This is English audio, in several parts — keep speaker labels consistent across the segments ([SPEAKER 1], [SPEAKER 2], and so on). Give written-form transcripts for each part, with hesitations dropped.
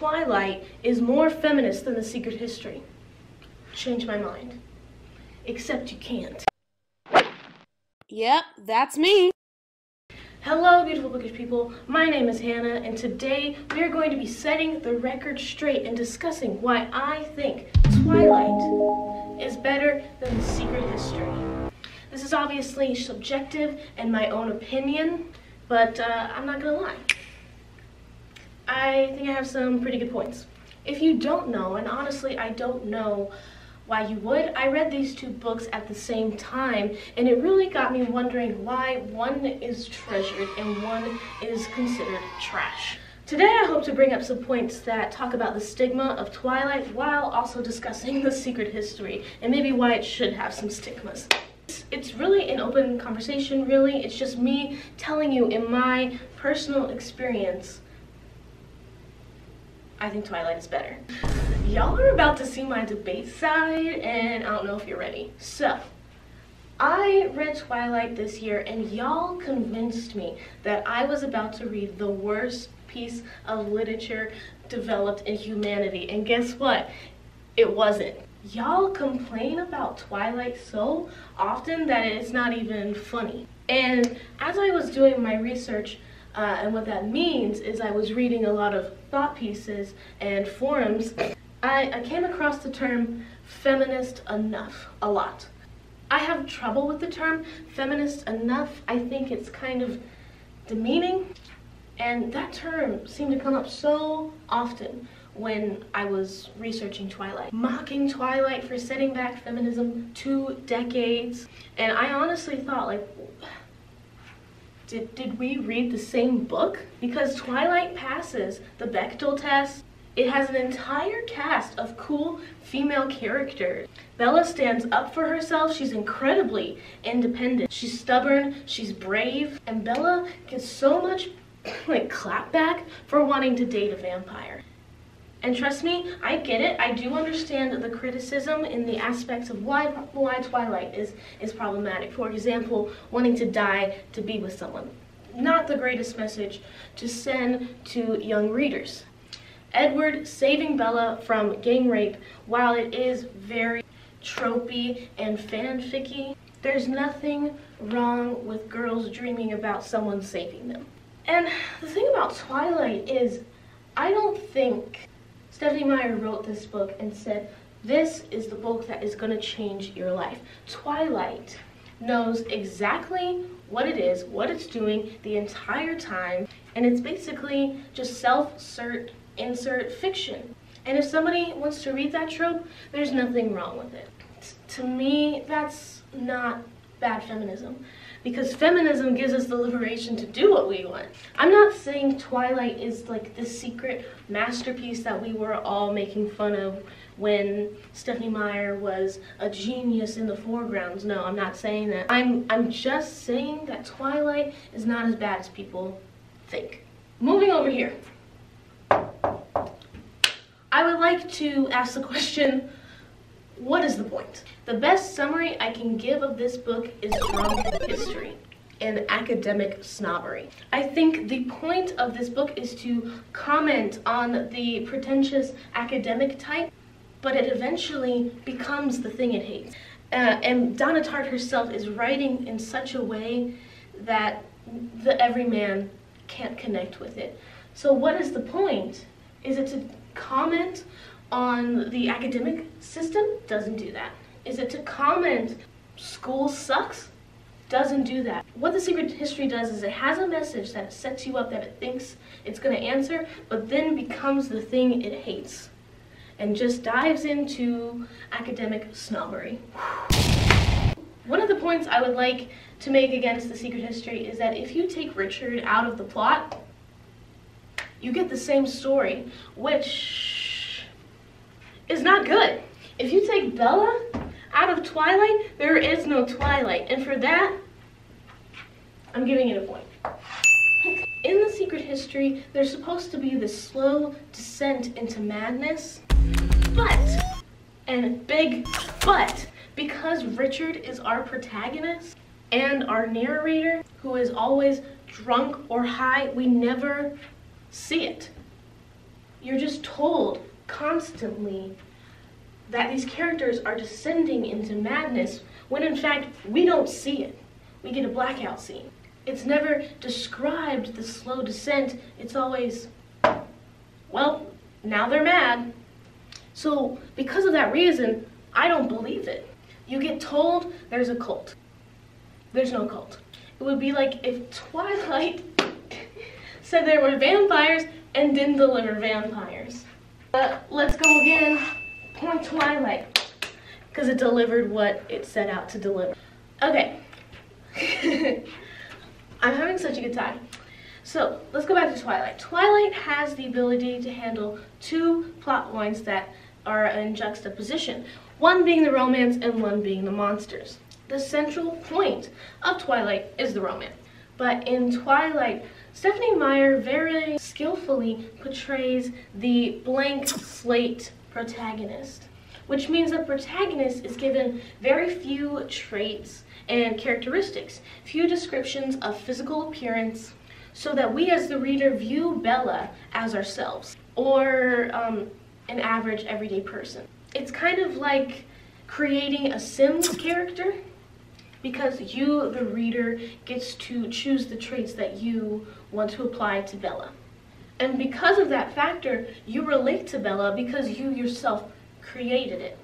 [SPEAKER 1] Twilight is more feminist than The Secret History. Change my mind. Except you can't.
[SPEAKER 2] Yep, that's me.
[SPEAKER 1] Hello, beautiful bookish people. My name is Hannah, and today we are going to be setting the record straight and discussing why I think Twilight is better than The Secret History. This is obviously subjective and my own opinion, but I'm not gonna lie. I think I have some pretty good points. If you don't know, and honestly I don't know why you would, I read these two books at the same time, and it really got me wondering why one is treasured and one is considered trash. Today I hope to bring up some points that talk about the stigma of Twilight while also discussing The Secret History and maybe why it should have some stigmas. It's really an open conversation, really. It's just me telling you in my personal experience, I think Twilight is better. Y'all are about to see my debate side, and I don't know if you're ready. So, I read Twilight this year, and y'all convinced me that I was about to read the worst piece of literature developed in humanity, and guess what? It wasn't. Y'all complain about Twilight so often that it's not even funny. And as I was doing my research, and what that means is I was reading a lot of thought pieces and forums, I came across the term feminist enough a lot. I have trouble with the term feminist enough. I think it's kind of demeaning, and that term seemed to come up so often when I was researching Twilight. Mocking Twilight for setting back feminism 2 decades, and I honestly thought, like, did we read the same book? Because Twilight passes the Bechdel test. It has an entire cast of cool female characters. Bella stands up for herself. She's incredibly independent. She's stubborn, she's brave, and Bella gets so much clapback for wanting to date a vampire. And trust me, I get it. I do understand the criticism in the aspects of why Twilight is problematic. For example, wanting to die to be with someone. Not the greatest message to send to young readers. Edward saving Bella from gang rape, while it is very tropey and fanficky, there's nothing wrong with girls dreaming about someone saving them. And the thing about Twilight is, I don't think Stephenie Meyer wrote this book and said, this is the book that is going to change your life. Twilight knows exactly what it is, what it's doing the entire time, and it's basically just self-insert fiction. And if somebody wants to read that trope, there's nothing wrong with it. To me, that's not bad feminism, because feminism gives us the liberation to do what we want. I'm not saying Twilight is like this secret masterpiece that we were all making fun of when Stephenie Meyer was a genius in the foregrounds. No, I'm not saying that. I'm just saying that Twilight is not as bad as people think. Moving over here, I would like to ask the question, what is the point? The best summary I can give of this book is drunk history and academic snobbery. I think the point of this book is to comment on the pretentious academic type, but it eventually becomes the thing it hates. And Donna Tartt herself is writing in such a way that the everyman can't connect with it. So what is the point? Is it to comment on the academic system? Doesn't do that. Is it to comment school sucks? Doesn't do that. What The Secret History does is it has a message that sets you up that it thinks it's going to answer, but then becomes the thing it hates and just dives into academic snobbery. One of the points I would like to make against The Secret History is that if you take Richard out of the plot, you get the same story, which is not good. If you take Bella out of Twilight, there is no Twilight, and for that, I'm giving it a point. In The Secret History, there's supposed to be this slow descent into madness, but, and big but, because Richard is our protagonist and our narrator, who is always drunk or high, we never see it. You're just told constantly that these characters are descending into madness when in fact we don't see it. We get a blackout scene. It's never described the slow descent. It's always, well, now they're mad. So because of that reason, I don't believe it. You get told there's a cult. There's no cult. It would be like if Twilight said there were vampires and didn't deliver vampires. Let's go again. Point Twilight. Because it delivered what it set out to deliver. Okay. I'm having such a good time. So, let's go back to Twilight. Twilight has the ability to handle two plot lines that are in juxtaposition. One being the romance and one being the monsters. The central point of Twilight is the romance. But in Twilight, Stephenie Meyer very skillfully portrays the blank slate protagonist, which means the protagonist is given very few traits and characteristics, few descriptions of physical appearance, so that we as the reader view Bella as ourselves, or an average everyday person. It's kind of like creating a Sims character, because you, the reader, gets to choose the traits that you want to apply to Bella. And because of that factor, you relate to Bella because you yourself created it.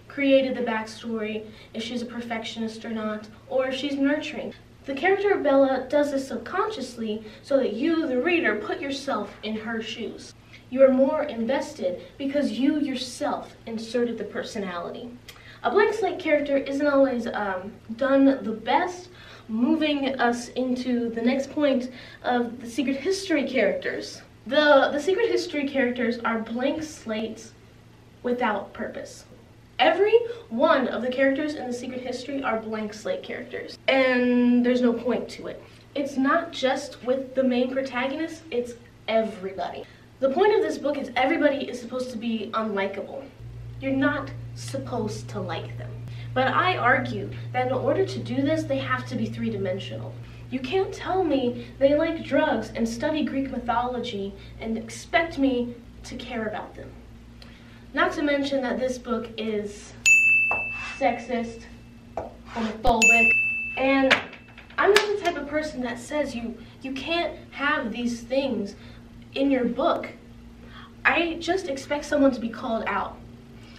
[SPEAKER 1] Created the backstory, if she's a perfectionist or not, or if she's nurturing. The character of Bella does this subconsciously so that you, the reader, put yourself in her shoes. You are more invested because you yourself inserted the personality. A blank slate character isn't always done the best, moving us into the next point of the secret history characters. The secret history characters are blank slates without purpose. Every one of the characters in the secret history are blank slate characters, and there's no point to it. It's not just with the main protagonist, it's everybody. The point of this book is everybody is supposed to be unlikable. You're not supposed to like them. But I argue that in order to do this, they have to be three-dimensional. You can't tell me they like drugs and study Greek mythology and expect me to care about them. Not to mention that this book is sexist, homophobic, and I'm not the type of person that says you can't have these things in your book. I just expect someone to be called out,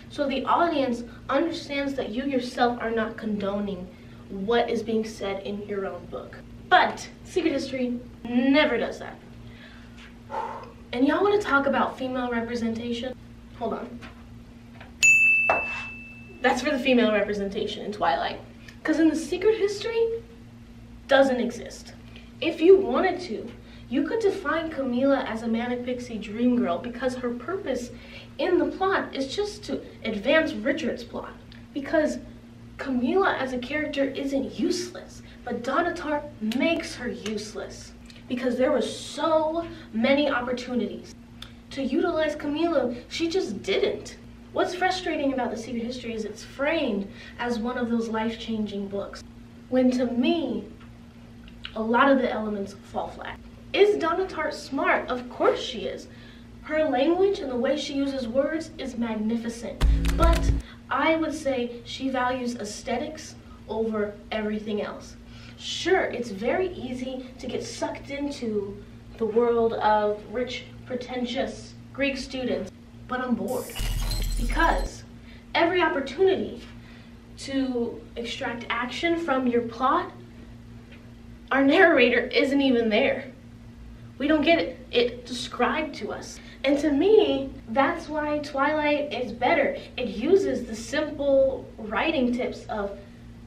[SPEAKER 1] so the audience understands that you yourself are not condoning what is being said in your own book. But secret history never does that. And y'all want to talk about female representation? Hold on. That's for the female representation in Twilight. Because in the secret history, doesn't exist. If you wanted to, you could define Camila as a manic pixie dream girl because her purpose in the plot is just to advance Richard's plot. Because Camila as a character isn't useless, but Donna Tartt makes her useless because there were so many opportunities to utilize Camila, she just didn't. What's frustrating about The Secret History is it's framed as one of those life-changing books, when to me, a lot of the elements fall flat. Is Donna Tartt smart? Of course she is. Her language and the way she uses words is magnificent, but I would say she values aesthetics over everything else. Sure, it's very easy to get sucked into the world of rich, pretentious Greek students, but I'm bored. Because every opportunity to extract action from your plot, our narrator isn't even there. We don't get it described to us. And to me, that's why Twilight is better. It uses the simple writing tips of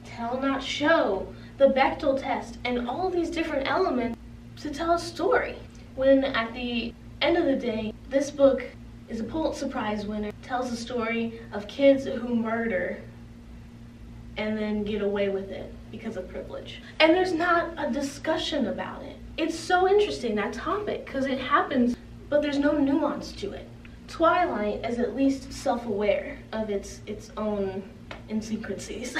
[SPEAKER 1] tell, not show, the Bechdel test, and all these different elements to tell a story. When at the end of the day, this book is a Pulitzer Prize winner. It tells a story of kids who murder and then get away with it because of privilege. And there's not a discussion about it. It's so interesting, that topic, because it happens, but there's no nuance to it. Twilight is at least self-aware of its own idiosyncrasies.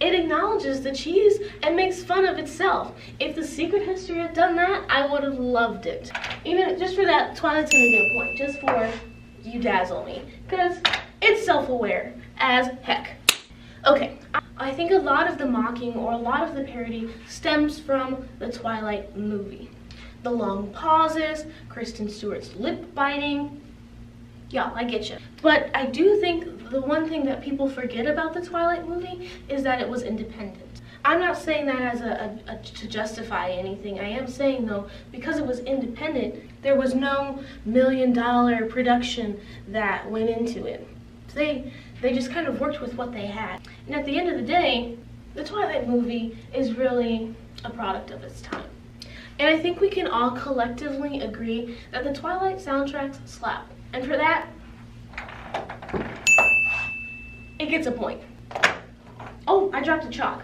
[SPEAKER 1] It acknowledges the cheese and makes fun of itself. If the Secret History had done that, I would have loved it. Even just for that, Twilight's gonna get a point, just for you dazzle me, because it's self-aware as heck. Okay, I think a lot of the mocking or a lot of the parody stems from the Twilight movie. The long pauses, Kristen Stewart's lip biting. Yeah, I get you. But I do think the one thing that people forget about the Twilight movie is that it was independent. I'm not saying that as to justify anything. I am saying, though, because it was independent, there was no $1 million production that went into it. They just kind of worked with what they had. And at the end of the day, the Twilight movie is really a product of its time. And I think we can all collectively agree that the Twilight soundtracks slap. And for that, it gets a point. Oh, I dropped a chalk.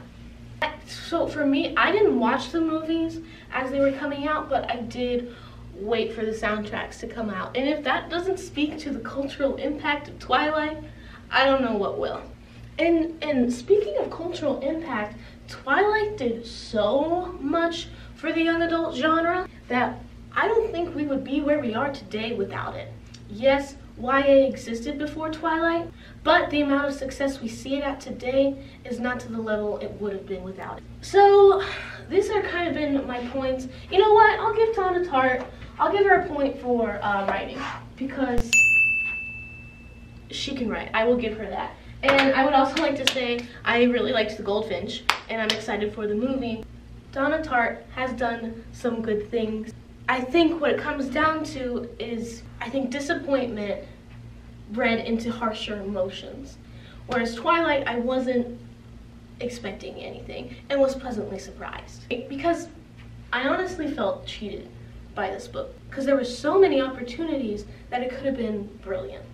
[SPEAKER 1] So for me, I didn't watch the movies as they were coming out, but I did wait for the soundtracks to come out. And if that doesn't speak to the cultural impact of Twilight, I don't know what will. And speaking of cultural impact, Twilight did so much for the young adult genre that I don't think we would be where we are today without it. Yes, YA existed before Twilight, but the amount of success we see it at today is not to the level it would have been without it. So these are kind of been my points. You know what? I'll give Donna Tartt, I'll give her a point for writing, because she can write. I will give her that. And I would also like to say I really liked The Goldfinch, and I'm excited for the movie. Donna Tartt has done some good things. I think what it comes down to is, I think disappointment bred into harsher emotions. Whereas Twilight, I wasn't expecting anything and was pleasantly surprised. Because I honestly felt cheated by this book, because there were so many opportunities that it could have been brilliant.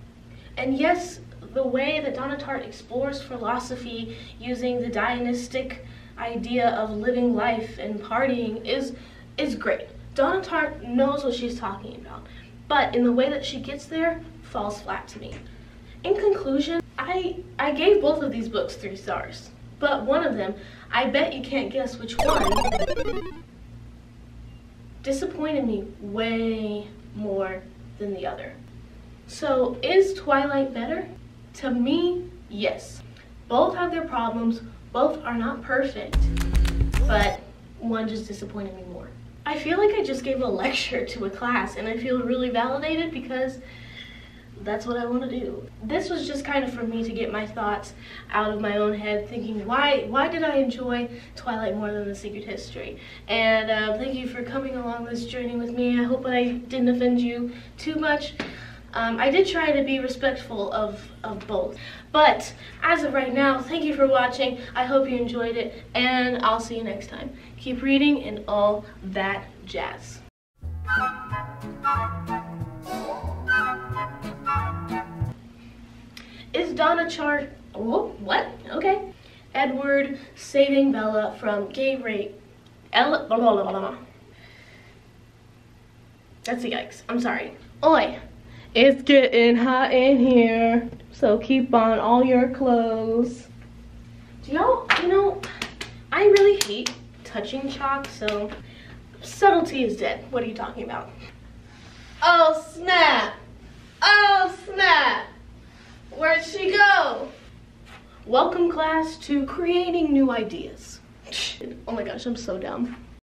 [SPEAKER 1] And yes, the way that Donna Tartt explores philosophy using the Dionysic idea of living life and partying is great. Donna Tartt knows what she's talking about, but in the way that she gets there, falls flat to me. In conclusion, I gave both of these books 3 stars, but one of them, I bet you can't guess which one, disappointed me way more than the other. So is Twilight better? To me, yes. Both have their problems, both are not perfect, but one just disappointed me more. I feel like I just gave a lecture to a class, and I feel really validated because that's what I want to do. This was just kind of for me to get my thoughts out of my own head, thinking why did I enjoy Twilight more than The Secret History? And thank you for coming along this journey with me. I hope I didn't offend you too much. I did try to be respectful of both. But as of right now, thank you for watching. I hope you enjoyed it, and I'll see you next time. Keep reading and all that jazz. Is Donna Tartt, oh, what? Okay. Edward saving Bella from gay rape. That's a yikes. I'm sorry. Oi. It's getting hot in here, so keep on all your clothes. Do y'all, you know, I really hate touching chalk, so subtlety is dead. What are you talking about? Oh snap! Oh snap! Where'd she go? Welcome class to creating new ideas. Oh my gosh, I'm so dumb.